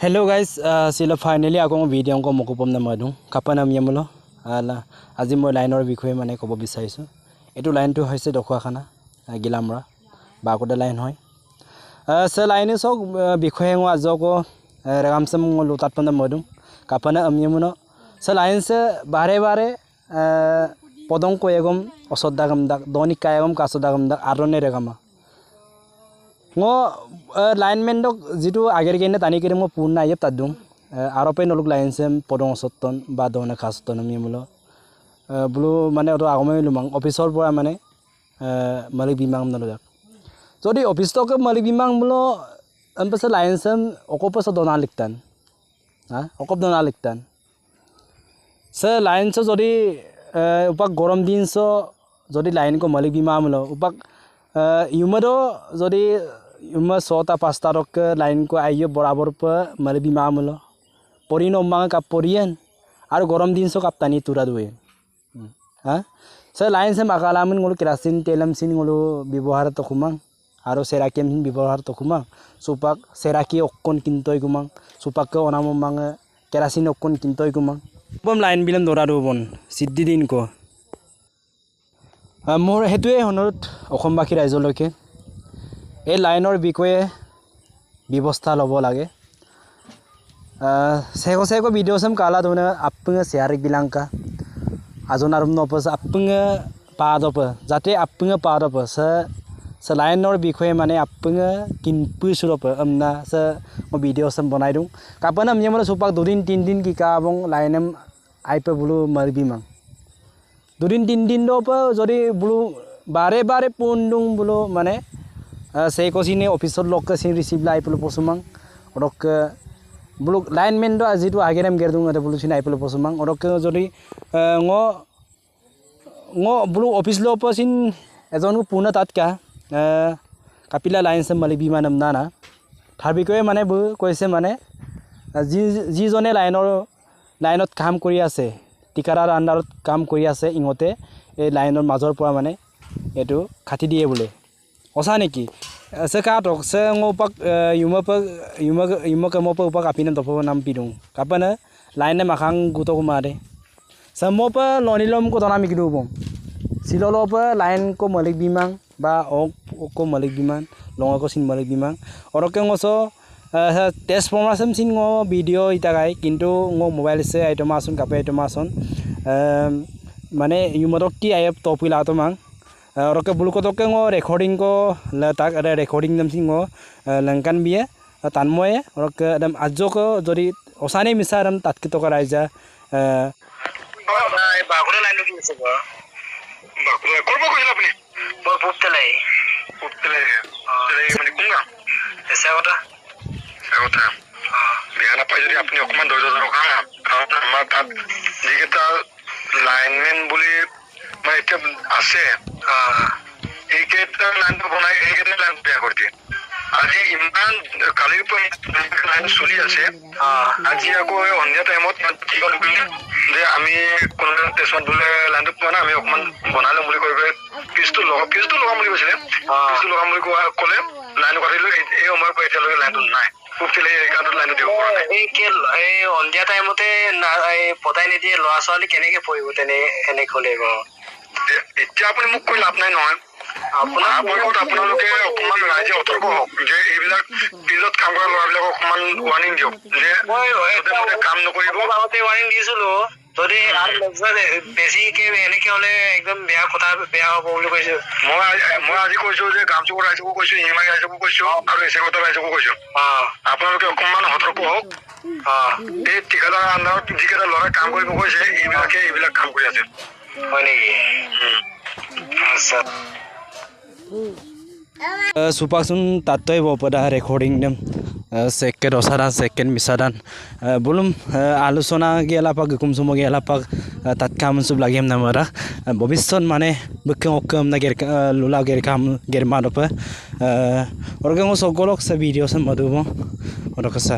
Hello guys, sila finally ako ng video ko mukupom na madung. Kapan namin mo lo? আজি মই লাইনৰ বিষয়ে মানে ক'ব বিচাৰিছো। এটো লাইনটো হৈছে দখুৱাখানা গিলামৰা বাকোটা লাইন হয়। সে লাইনে সক বিষয়ে মই আজকো ৰামসম লুতাত পন্দ মদুং। কাপানা আমি মনো সে লাইন সে বাৰে বাৰে পদং কয়েগম অসদাগম দাক দনিক কায়গম কাসদাগম দাক আৰনে ৰেগামা। লাইনমেন ডক যেটো আগের গেনে টানি করে মই পূর্ণ আইব তাদুং আরপে নলুক লাইন সেম পদং সত্তন বা দনে খাসতন আমি মূলো ব্লু মানে অত আগমে লুমাং অফিসর পরা মানে মালিক বিমাং নলুক যদি অফিস তক মালিক বিমাং মূলো এমপেছে লাইন সেম অকপস দনা লিখতান অকপ দনা লিখতান সে লাইন সে যদি উপাক গরম দিন সো যদি লাইন কো মালিক বিমা মূলো উপাক ইউমাদো যদি ইউমা 6টা 5টা রক লাইন को आइयो बराबर पर मले बिमा मलो परिनो मांग का परियन আর গরম দিন সো কাপ্তানি তুরা দুয়ে সে লাইন সে মাকালামিন গুলো কেরাসিন তেলম সিন গুলো ব্যবহার তো খুমাং আর সেরাকিম সিন ব্যবহার তো খুমাং সুপাক সেরাকি অক্কন কিনতই গুমাং সুপাক অনাম মাং কেরাসিন অক্কন কিনতই গুমাং বম লাইন বিলম দরা দুবন সিদ্ধি দিন কো মোর হেতুয়ে হনত অসমবাসী রাইজলৈকে এই লাইনৰ বিষয়ে ব্যৱস্থা ল'ব লাগে সেগো video sem kala dona appunga share bilangka ajonarum no pas appunga padopa jate appunga padopa sa lainor বিষয়ে মানে appunga kinpu suropa amna sa mo video sem banai dung kapana myamala supak 2 din 3 din ki ka bong lainem aipa bulu marbimang 2 din 3 din do pa jodi bulu bare bare pundung bulu মানে সেই কোসিনে অফিসৰ লোক scene receive লাই পলো পসুমাং অৰক blue linemen দ আজিটো আগেৰাম গেৰদুং আতে blue scene আইপলো পসুমাং অৰক যদি blue office লো পসিন এজন পুনা তাতকা কাপিলা লাইন সে মালিক বিমানম নানা তাৰ বিষয়ে মানে কৈছে মানে যি জনে লাইনত কাম কৰি আছে টিকাৰাৰ আন্ডাৰত কাম কৰি আছে ইngতে এই লাইনৰ মাজৰ পৰা মানে এটো খাটি দিয়ে বলে osa neki sekatok se ngopak yuma ke mopa upak apinen topo nam pidung kapana line makang guto kumare samopa lonilom ko tonami kidubong silolopa line ko malik bimang ba ko malik biman longa ko sin malik bimang oroke ngoso test formation sin ngo video itagai kintu ngo mobile se item asun kape item asun mane yumorok ti ayap topila to mang roke bulu ko toke ngo recording ko letak ada recording dam singo langkan biya tanmoye roke dam ajo ko jodi osane misaram tatki to karaija bakure line lo kinse ba bakure korbo ko apni bo puttele mane kunga esa kota biana pa jodi apni okman dojo roka amar tat digita lineman buli মানে এটা আছে এই কেটা line বনাই এই কেটা line বেয়া করতে আজি ইমান কালিৰ পৰা লাইন চলি আছে আজি আকৌ অন্য টাইমত কি হ'ল যে আমি কোন ষ্টেচন বলে লাইনটো পোৱা না আমি অকমান বনালে বুলি কৈ পিছটো লগাম বুলি কৈছিলে পিছটো লগাম বুলি ক'লে লাইন কাটিলো এই সময়ৰ পৰা এতিয়ালৈকে লাইনটো নাই পুপতিলে একাউণ্টত লাইন দিব পৰা নাই এই অন্ধিয়া টাইমতে পতাই নিদিয়ে ল'ৰা ছোৱালী কেনেকে পঢ়িব এনে ক'লে এতিয়া আপুনি মোক কৈ লাভ নাই নহয় আপোনালোকে অকমান ৰাইজে সতৰ্ক হওক যে এইবিলাক পিছত কাম কৰা ল'ৰাবিলাকক অকমান ৱাৰ্ণিং দিয়ক যে কাম নকৰিব আগতে ৱাৰ্ণিং দিছিলো যদি বেছিকে এনেকে হলে একদম বেয়া হ'ব বুলি কৈছো মই আজি কৈছো যে গামচুকৰ ৰাইজকো কৈছো হিমাই ৰাইজকো কৈছো আৰু এছেগত ৰাইজকো কৈছো আপোনালোকে অকমান সতৰ্ক হওক এই ঠিকাদাৰ আন্দাৰত যিকেইটা ল'ৰাই কাম কৰিব কৈছে এইবিলাক কাম কৰি আছে হয় নেকি supaksun tatoi bopada recording dem second osaran second misadan bulum alusona gela pag kumsumo gela pag tatkam sub lagem namara bobisson mane bukkam okkam na ger lula ger kam ger madopa orgango sogolok sa video sam madubo orokasa